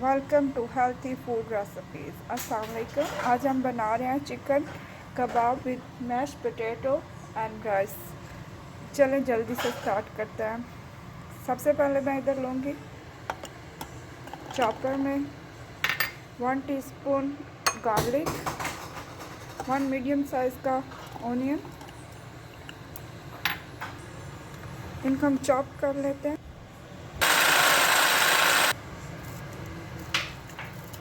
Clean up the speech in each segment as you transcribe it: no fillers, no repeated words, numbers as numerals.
Welcome to healthy food recipes. अस्सलाम वालेकुम। आज हम बना रहे हैं chicken kebab with mash potato and rice. चलें जल्दी से स्टार्ट करते हैं। सबसे पहले मैं इधर लूँगी चॉपर में 1 टीस्पून गार्लिक, 1 मीडियम साइज़ का ऑनियन। इनको हम चॉप कर लेते हैं।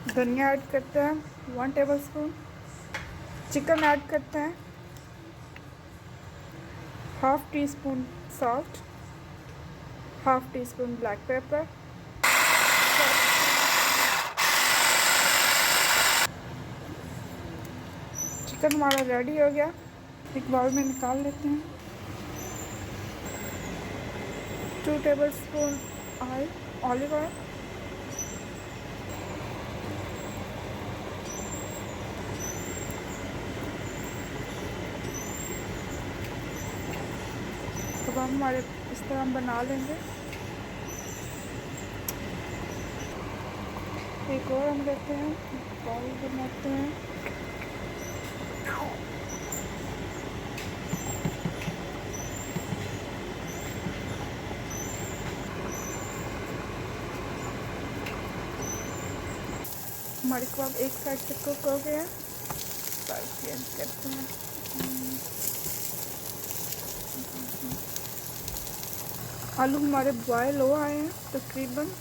धनिया ऐड करते हैं 1 टेबलस्पून। चिकन ऐड करते हैं, 1/2 teaspoon salt, 1/2 teaspoon black pepper. Chicken हमारा रेडी हो गया। एक बाउल में निकाल लेते हैं। 2 टेबलस्पून ऑलिव ऑयल, अब हम हमारे इस तरह हम बना लेंगे। एक और हम लेते हैं, बाउल बनाते हैं। हमारे कबाब एक साइड से कुक हो गए हैं, साइड चेंज करते हैं। आलू हमारे बॉयल हो आए हैं। तकरीबन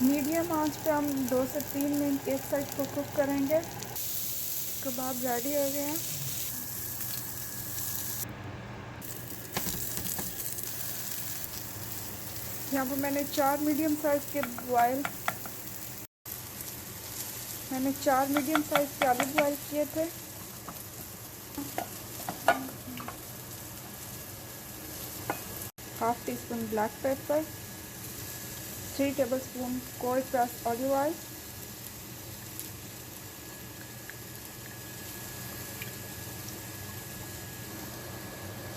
मीडियम आंच पे हम 2 से 3 मिनट एक साइड को कुक करेंगे। कबाब रेडी हो गए हैं। यहाँ पर मैंने 4 मीडियम साइज़ के आलू बॉयल किए थे। Half tea spoon black pepper, 3 tablespoon cold press olive oil,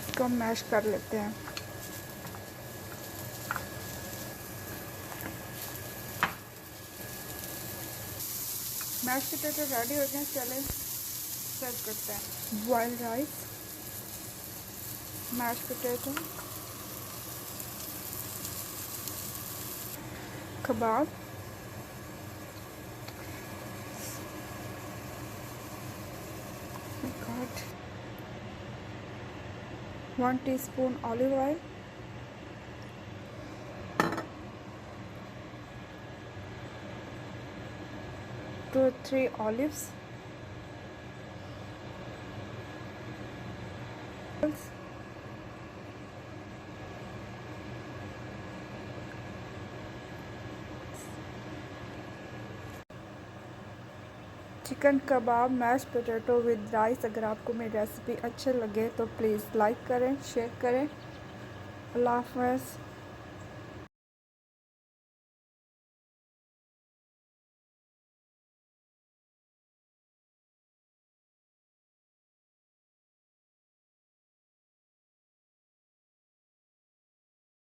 इसको मैश कर लेते हैं। मैश पोटैटो रेडी हो गए। चले सर्व करते हैं। Boiled rice, mash potato, kebab, God, 1 teaspoon olive oil, 2 or 3 olives, chicken kebab mash potato with rice. अगर आपको मेरी रेसिपी अच्छे लगे तो प्लीज़ लाइक करें, शेयर करें। अल्लाह हाफ़िज़।